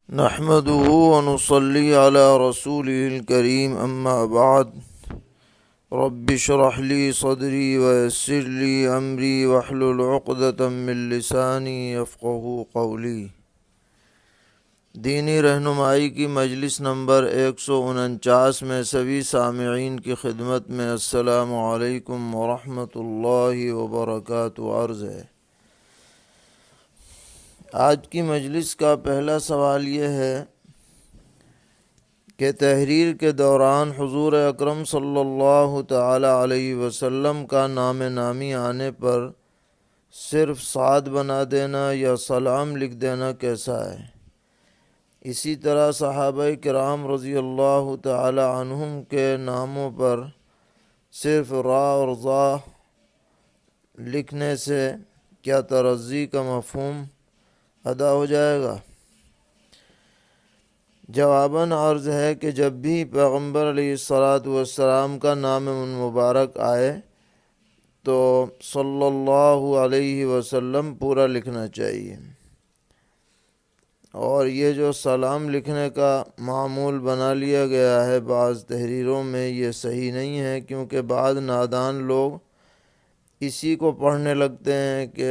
نحمده ونصلي على رسوله الكريم أما بعد رب اشرح لي صدري ويسر لي أمري واحلل عقدة من لساني يفقهوا قولي۔ دینی رہنمائی کی مجلس نمبر 149 میں سبھی سامعین کی خدمت میں السلام علیکم ورحمۃ اللہ وبرکاتہ عرض ہے۔ آج کی مجلس کا پہلا سوال یہ ہے کہ تحریر کے دوران حضور اکرم صلی اللہ تعالی علیہ وسلم کا نام نامی آنے پر صرف صاد بنا دینا یا سلام لکھ دینا کیسا ہے؟ اسی طرح صحابہ کرام رضی اللہ تعالی عنہم کے ناموں پر صرف را اور ضا لکھنے سے کیا ترضی کا مفہوم ادا ہو جائے گا؟ جواباً عرض ہے کہ جب بھی پیغمبر علیہ الصلاۃ والسلام کا نام مبارک آئے تو صلی اللہ علیہ وسلم پورا لکھنا چاہیے، اور یہ جو سلام لکھنے کا معمول بنا لیا گیا ہے بعض تحریروں میں، یہ صحیح نہیں ہے، کیونکہ بعض نادان لوگ اسی کو پڑھنے لگتے ہیں کہ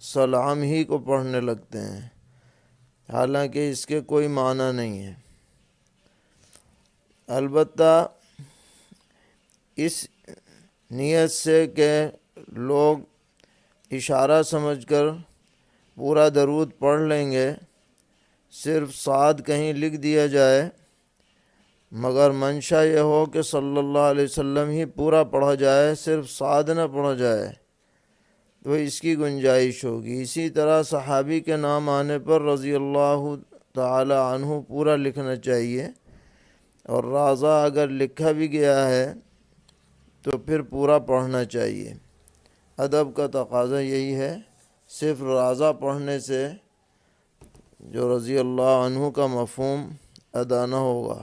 سلام ہی کو پڑھنے لگتے ہیں، حالانکہ اس کے کوئی معنی نہیں ہے۔ البتہ اس نیت سے کہ لوگ اشارہ سمجھ کر پورا درود پڑھ لیں گے، صرف صاد کہیں لکھ دیا جائے، مگر منشا یہ ہو کہ صلی اللہ علیہ وسلم ہی پورا پڑھا جائے، صرف صاد نہ پڑھا جائے، تو اس کی گنجائش ہوگی۔ اسی طرح صحابی کے نام آنے پر رضی اللہ تعالی عنہ پورا لکھنا چاہیے، اور رازہ اگر لکھا بھی گیا ہے تو پھر پورا پڑھنا چاہیے۔ ادب کا تقاضا یہی ہے، صرف رازہ پڑھنے سے جو رضی اللہ عنہ کا مفہوم ادا نہ ہوگا۔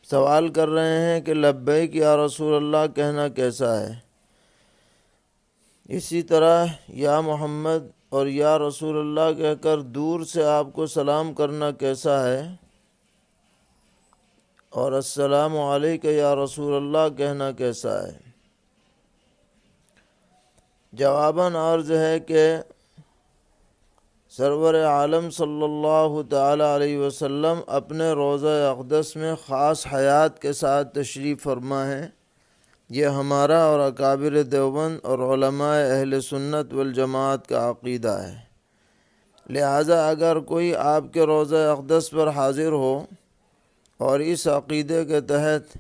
سوال کر رہے ہیں کہ لبیک یا رسول اللہ کہنا کیسا ہے؟ اسی طرح یا محمد اور یا رسول اللہ کہہ کر دور سے آپ کو سلام کرنا کیسا ہے، اور السلام علیکم یا رسول اللہ کہنا کیسا ہے؟ جواباً عرض ہے کہ سرور عالم صلی اللہ تعالی علیہ وسلم اپنے روضہ اقدس میں خاص حیات کے ساتھ تشریف فرما ہے۔ یہ ہمارا اور اکابر دیوبند اور علماء اہل سنت والجماعت کا عقیدہ ہے۔ لہٰذا اگر کوئی آپ کے روضہ اقدس پر حاضر ہو اور اس عقیدے کے تحت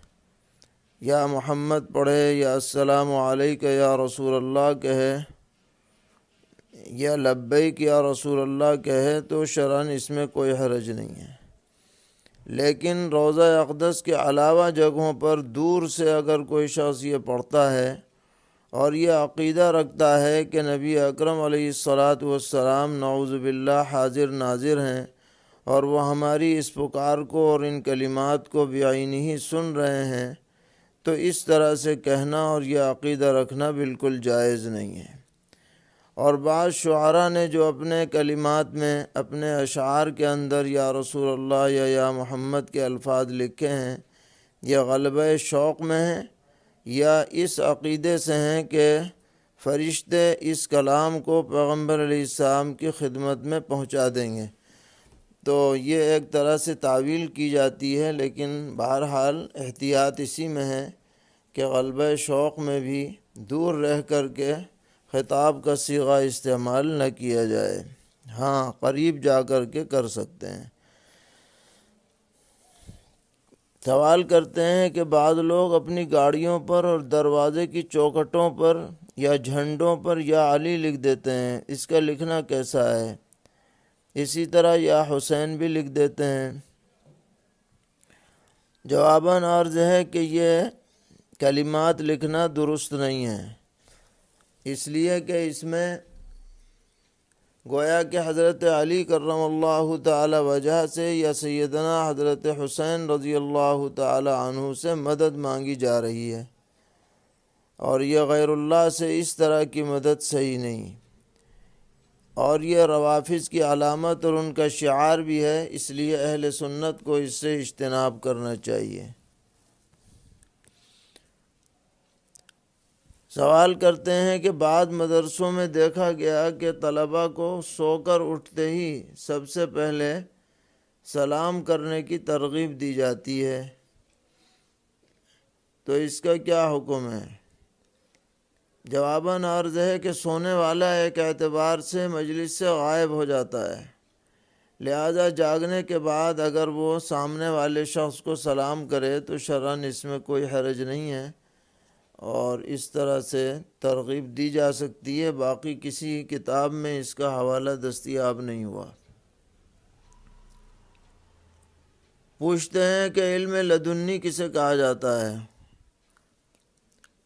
یا محمد پڑھے یا السلام علیکم یا رسول اللہ کہے یا لبیک یا رسول اللہ کہے تو شرعاً اس میں کوئی حرج نہیں ہے، لیکن روضہ اقدس کے علاوہ جگہوں پر دور سے اگر کوئی شخص یہ پڑھتا ہے اور یہ عقیدہ رکھتا ہے کہ نبی اکرم علیہ الصلاۃ والسلام نعوذ باللہ حاضر ناظر ہیں اور وہ ہماری اس پکار کو اور ان کلمات کو بعینہ سن رہے ہیں، تو اس طرح سے کہنا اور یہ عقیدہ رکھنا بالکل جائز نہیں ہے۔ اور بعض شعراء نے جو اپنے کلمات میں اپنے اشعار کے اندر یا رسول اللہ یا محمد کے الفاظ لکھے ہیں، یہ غلبہ شوق میں ہیں یا اس عقیدے سے ہیں کہ فرشتے اس کلام کو پیغمبر علیہ السلام کی خدمت میں پہنچا دیں گے، تو یہ ایک طرح سے تعویل کی جاتی ہے، لیکن بہرحال احتیاط اسی میں ہے کہ غلبہ شوق میں بھی دور رہ کر کے خطاب کا صیغہ استعمال نہ کیا جائے، ہاں قریب جا کر کے کر سکتے ہیں۔ سوال کرتے ہیں کہ بعض لوگ اپنی گاڑیوں پر اور دروازے کی چوکھٹوں پر یا جھنڈوں پر یا علی لکھ دیتے ہیں، اس کا لکھنا کیسا ہے؟ اسی طرح یا حسین بھی لکھ دیتے ہیں۔ جواباً عرض ہے کہ یہ کلمات لکھنا درست نہیں ہے، اس لیے کہ اس میں گویا کہ حضرت علی کرم اللہ تعالی وجہ سے یا سیدنا حضرت حسین رضی اللہ تعالی عنہ سے مدد مانگی جا رہی ہے، اور یہ غیر اللہ سے اس طرح کی مدد صحیح نہیں۔ اور یہ روافض کی علامت اور ان کا شعار بھی ہے، اس لیے اہل سنت کو اس سے اجتناب کرنا چاہیے۔ سوال کرتے ہیں کہ بعض مدرسوں میں دیکھا گیا کہ طلباء کو سو کر اٹھتے ہی سب سے پہلے سلام کرنے کی ترغیب دی جاتی ہے، تو اس کا کیا حکم ہے؟ جواباً عرض ہے کہ سونے والا ایک اعتبار سے مجلس سے غائب ہو جاتا ہے، لہذا جاگنے کے بعد اگر وہ سامنے والے شخص کو سلام کرے تو شرعاً اس میں کوئی حرج نہیں ہے، اور اس طرح سے ترغیب دی جا سکتی ہے۔ باقی کسی کتاب میں اس کا حوالہ دستیاب نہیں ہوا۔ پوچھتے ہیں کہ علم لدنی کسے کہا جاتا ہے؟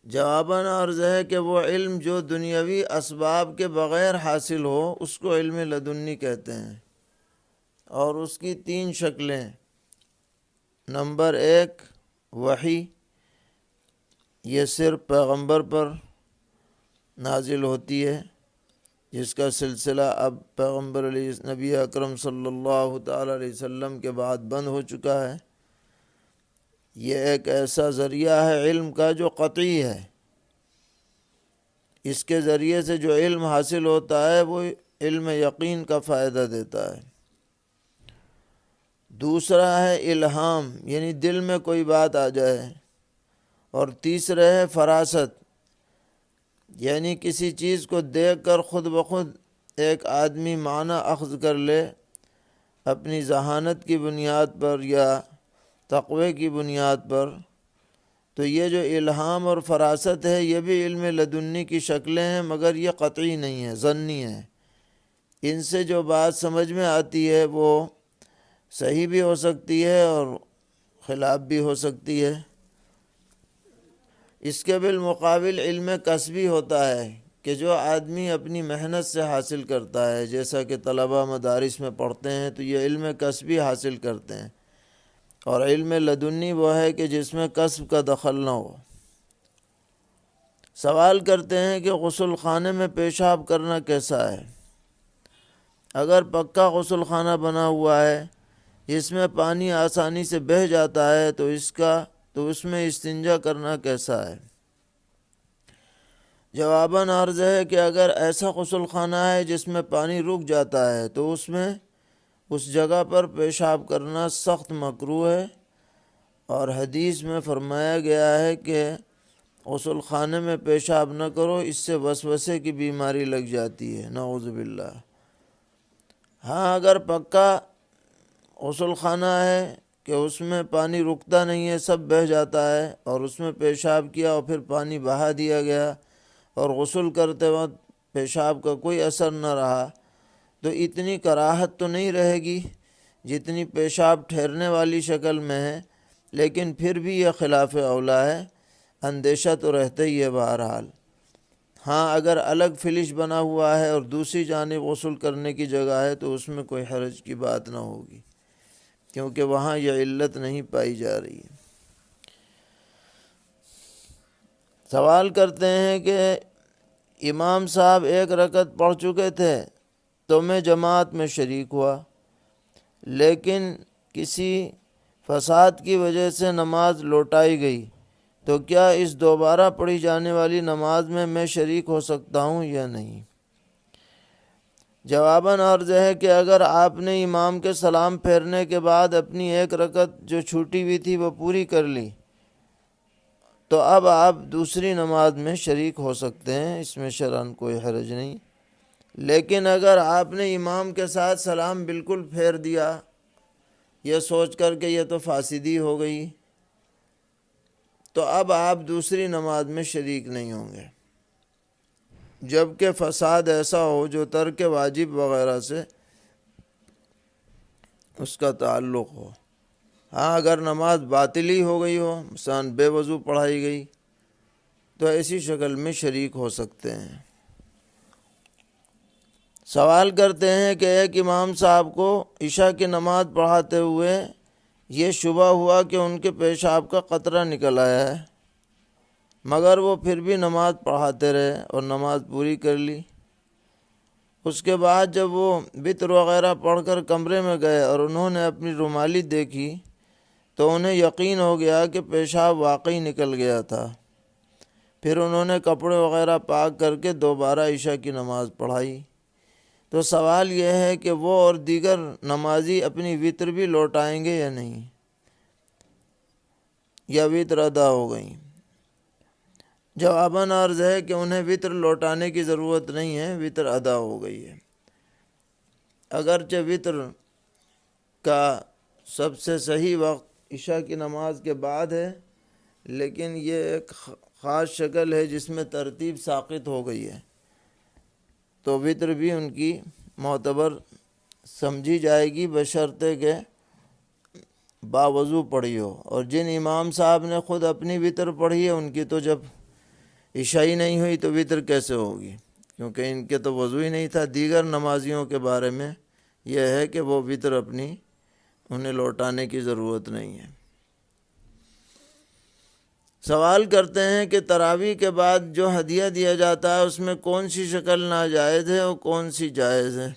جواباً عرض ہے کہ وہ علم جو دنیاوی اسباب کے بغیر حاصل ہو اس کو علم لدنی کہتے ہیں، اور اس کی 3 شکلیں۔ نمبر 1 وحی، یہ صرف پیغمبر پر نازل ہوتی ہے، جس کا سلسلہ اب پیغمبر نبی اکرم صلی اللہ تعالی علیہ وسلم کے بعد بند ہو چکا ہے۔ یہ ایک ایسا ذریعہ ہے علم کا جو قطعی ہے، اس کے ذریعے سے جو علم حاصل ہوتا ہے وہ علم یقین کا فائدہ دیتا ہے۔ دوسرا ہے الہام، یعنی دل میں کوئی بات آ جائے، اور تیسرا ہے فراست، یعنی کسی چیز کو دیکھ کر خود بخود ایک آدمی معنی اخذ کر لے اپنی ذہانت کی بنیاد پر یا تقوی کی بنیاد پر۔ تو یہ جو الہام اور فراست ہے یہ بھی علم لدنی کی شکلیں ہیں، مگر یہ قطعی نہیں ہے، ظنی ہے۔ ان سے جو بات سمجھ میں آتی ہے وہ صحیح بھی ہو سکتی ہے اور خلاف بھی ہو سکتی ہے۔ اس کے بالمقابل علم کسبی ہوتا ہے کہ جو آدمی اپنی محنت سے حاصل کرتا ہے، جیسا کہ طلبہ مدارس میں پڑھتے ہیں تو یہ علم کسبی حاصل کرتے ہیں، اور علم لدنی وہ ہے کہ جس میں کسب کا دخل نہ ہو۔ سوال کرتے ہیں کہ غسل خانے میں پیشاب کرنا کیسا ہے؟ اگر پکا غسل خانہ بنا ہوا ہے جس میں پانی آسانی سے بہہ جاتا ہے تو اس میں استنجا کرنا کیسا ہے؟ جواباً عرض ہے کہ اگر ایسا غسل خانہ ہے جس میں پانی رک جاتا ہے تو اس جگہ پر پیشاب کرنا سخت مکروہ ہے، اور حدیث میں فرمایا گیا ہے کہ غسل خانے میں پیشاب نہ کرو، اس سے وسوسے کی بیماری لگ جاتی ہے، نعوذ باللہ۔ ہاں، اگر پکا غسل خانہ ہے کہ اس میں پانی رکتا نہیں ہے، سب بہہ جاتا ہے، اور اس میں پیشاب کیا اور پھر پانی بہا دیا گیا اور غسل کرتے وقت پیشاب کا کوئی اثر نہ رہا، تو اتنی کراہت تو نہیں رہے گی جتنی پیشاب ٹھہرنے والی شکل میں ہے، لیکن پھر بھی یہ خلاف اولیٰ ہے، اندیشہ تو رہتا ہی ہے بہرحال۔ ہاں، اگر الگ فلش بنا ہوا ہے اور دوسری جانب غسل کرنے کی جگہ ہے تو اس میں کوئی حرج کی بات نہ ہوگی، کیونکہ وہاں یہ علت نہیں پائی جا رہی ہے۔ سوال کرتے ہیں کہ امام صاحب 1 رکعت پڑھ چکے تھے تو میں جماعت میں شریک ہوا، لیکن کسی فساد کی وجہ سے نماز لوٹائی گئی، تو کیا اس دوبارہ پڑھی جانے والی نماز میں شریک ہو سکتا ہوں یا نہیں؟ جواباً عرض ہے کہ اگر آپ نے امام کے سلام پھیرنے کے بعد اپنی 1 رکعت جو چھوٹی ہوئی تھی وہ پوری کر لی تو اب آپ دوسری نماز میں شریک ہو سکتے ہیں، اس میں شرعاً کوئی حرج نہیں۔ لیکن اگر آپ نے امام کے ساتھ سلام بالکل پھیر دیا یہ سوچ کر کہ یہ تو فاسدی ہو گئی، تو اب آپ دوسری نماز میں شریک نہیں ہوں گے، جبکہ فساد ایسا ہو جو ترک واجب وغیرہ سے اس کا تعلق ہو۔ ہاں، اگر نماز باطل ہی ہو گئی ہو، مثلا بے وضو پڑھائی گئی، تو ایسی شکل میں شریک ہو سکتے ہیں۔ سوال کرتے ہیں کہ ایک امام صاحب کو عشاء کی نماز پڑھاتے ہوئے یہ شبہ ہوا کہ ان کے پیشاب کا قطرہ نکل آیا ہے، مگر وہ پھر بھی نماز پڑھاتے رہے اور نماز پوری کر لی، اس کے بعد جب وہ وتر وغیرہ پڑھ کر کمرے میں گئے اور انہوں نے اپنی رومالی دیکھی تو انہیں یقین ہو گیا کہ پیشاب واقعی نکل گیا تھا۔ پھر انہوں نے کپڑے وغیرہ پاک کر کے دوبارہ عشاء کی نماز پڑھائی۔ تو سوال یہ ہے کہ وہ اور دیگر نمازی اپنی وتر بھی لوٹائیں گے یا نہیں، یا وتر ادا ہو گئی؟ جواباً عرض ہے کہ انہیں وتر لوٹانے کی ضرورت نہیں ہے، وتر ادا ہو گئی ہے۔ اگرچہ وتر کا سب سے صحیح وقت عشاء کی نماز کے بعد ہے، لیکن یہ ایک خاص شکل ہے جس میں ترتیب ساقط ہو گئی ہے، تو وتر بھی ان کی معتبر سمجھی جائے گی بشرطے کہ باوضو پڑھی ہو۔ اور جن امام صاحب نے خود اپنی وتر پڑھی ہے ان کی تو جب عشاء ہی نہیں ہوئی تو وتر کیسے ہوگی، کیونکہ ان کے تو وضو ہی نہیں تھا۔ دیگر نمازیوں کے بارے میں یہ ہے کہ وہ وتر اپنی انہیں لوٹانے کی ضرورت نہیں ہے۔ سوال کرتے ہیں کہ تراویح کے بعد جو ہدیہ دیا جاتا ہے اس میں کون سی شکل ناجائز ہے اور کون سی جائز ہے؟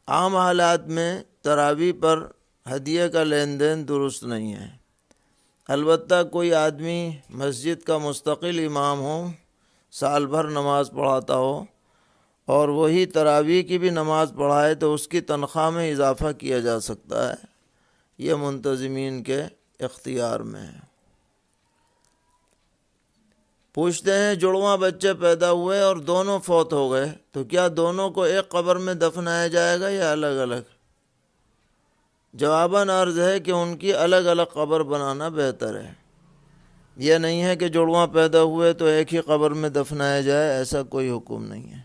عام حالات میں تراویح پر ہدیے کا لین دین درست نہیں ہے، البتہ کوئی آدمی مسجد کا مستقل امام ہو، سال بھر نماز پڑھاتا ہو اور وہی تراویح کی بھی نماز پڑھائے تو اس کی تنخواہ میں اضافہ کیا جا سکتا ہے، یہ منتظمین کے اختیار میں ہے۔ پوچھتے ہیں جڑواں بچے پیدا ہوئے اور دونوں فوت ہو گئے تو کیا دونوں کو ایک قبر میں دفنایا جائے گا یا الگ الگ؟ جواباً عرض ہے کہ ان کی الگ الگ قبر بنانا بہتر ہے۔ یہ نہیں ہے کہ جڑواں پیدا ہوئے تو ایک ہی قبر میں دفنایا جائے، ایسا کوئی حکم نہیں ہے۔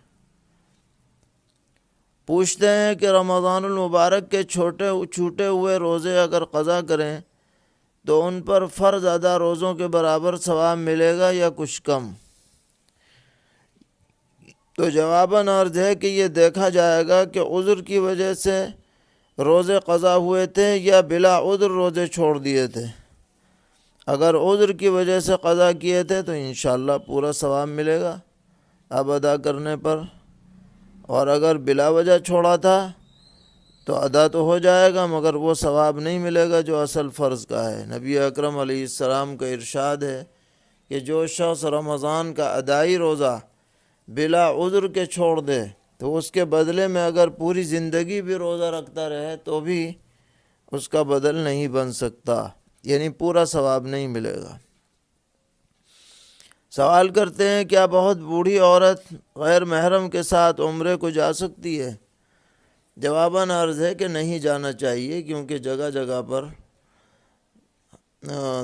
پوچھتے ہیں کہ رمضان المبارک کے چھوٹے ہوئے روزے اگر قضا کریں تو ان پر فرض ادا روزوں کے برابر ثواب ملے گا یا کچھ کم؟ تو جواباً عرض ہے کہ یہ دیکھا جائے گا کہ عذر کی وجہ سے روزے قضا ہوئے تھے یا بلا عذر روزے چھوڑ دیے تھے۔ اگر عذر کی وجہ سے قضا کیے تھے تو انشاءاللہ پورا ثواب ملے گا اب ادا کرنے پر، اور اگر بلا وجہ چھوڑا تھا تو ادا تو ہو جائے گا مگر وہ ثواب نہیں ملے گا جو اصل فرض کا ہے۔ نبی اکرم علیہ السلام کا ارشاد ہے کہ جو شخص رمضان کا ادائی روزہ بلا عذر کے چھوڑ دے تو اس کے بدلے میں اگر پوری زندگی بھی روزہ رکھتا رہے تو بھی اس کا بدل نہیں بن سکتا، یعنی پورا ثواب نہیں ملے گا۔ سوال کرتے ہیں کیا بہت بوڑھی عورت غیر محرم کے ساتھ عمرے کو جا سکتی ہے؟ جواباً عرض ہے کہ نہیں جانا چاہیے، کیونکہ جگہ جگہ پر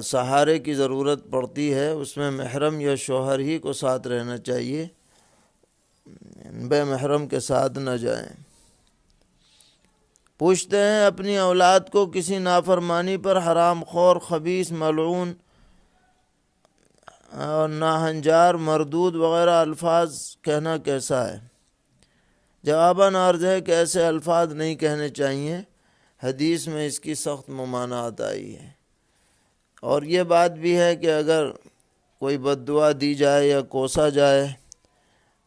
سہارے کی ضرورت پڑتی ہے، اس میں محرم یا شوہر ہی کو ساتھ رہنا چاہیے، بے محرم کے ساتھ نہ جائیں۔ پوچھتے ہیں اپنی اولاد کو کسی نافرمانی پر حرام خور، خبیث، ملعون اور ناہنجار، مردود وغیرہ الفاظ کہنا کیسا ہے؟ جواباً عرض ہے کہ ایسے الفاظ نہیں کہنے چاہیے، حدیث میں اس کی سخت ممانعت آئی ہے۔ اور یہ بات بھی ہے کہ اگر کوئی بد دعا دی جائے یا کوسا جائے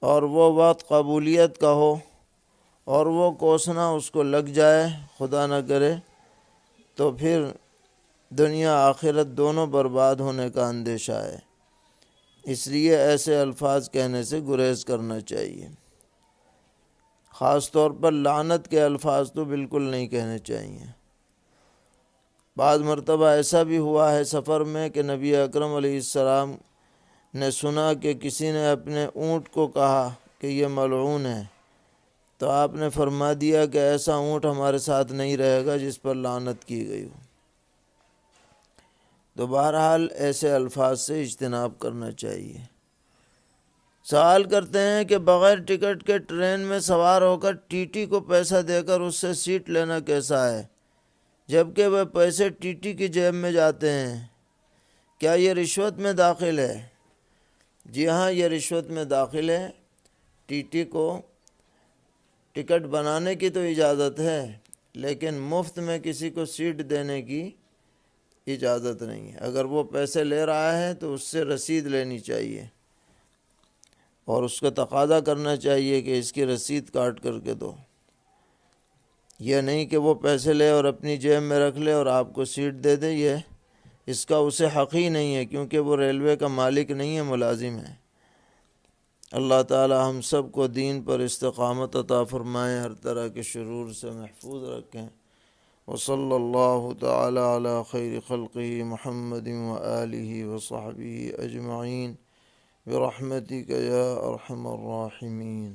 اور وہ وقت قبولیت کا ہو اور وہ کوسنا اس کو لگ جائے، خدا نہ کرے، تو پھر دنیا آخرت دونوں برباد ہونے کا اندیشہ ہے، اس لیے ایسے الفاظ کہنے سے گریز کرنا چاہیے۔ خاص طور پر لعنت کے الفاظ تو بالکل نہیں کہنے چاہیے۔ بعض مرتبہ ایسا بھی ہوا ہے سفر میں کہ نبی اکرم علیہ السلام نے سنا کہ کسی نے اپنے اونٹ کو کہا کہ یہ ملعون ہے، تو آپ نے فرما دیا کہ ایسا اونٹ ہمارے ساتھ نہیں رہے گا جس پر لعنت کی گئی ہو۔ تو بہرحال ایسے الفاظ سے اجتناب کرنا چاہیے۔ سوال کرتے ہیں کہ بغیر ٹکٹ کے ٹرین میں سوار ہو کر ٹی ٹی کو پیسہ دے کر اس سے سیٹ لینا کیسا ہے، جبکہ وہ پیسے ٹی ٹی کی جیب میں جاتے ہیں؟ کیا یہ رشوت میں داخل ہے؟ جی ہاں، یہ رشوت میں داخل ہے۔ ٹی ٹی کو ٹکٹ بنانے کی تو اجازت ہے، لیکن مفت میں کسی کو سیٹ دینے کی اجازت نہیں ہے۔ اگر وہ پیسے لے رہا ہے تو اس سے رسید لینی چاہیے، اور اس کا تقاضا کرنا چاہیے کہ اس کی رسید کاٹ کر کے دو، یہ نہیں کہ وہ پیسے لے اور اپنی جیب میں رکھ لے اور آپ کو سیٹ دے دے، یہ اس کا اسے حق ہی نہیں ہے، کیونکہ وہ ریلوے کا مالک نہیں ہے، ملازم ہے۔ اللہ تعالی ہم سب کو دین پر استقامت عطا فرمائیں، ہر طرح کے شرور سے محفوظ رکھیں۔ وصلی اللہ تعالی علی خیر خلقہ محمد وآلہ وصحبہ اجمعین برحمتک یا ارحم الراحمین۔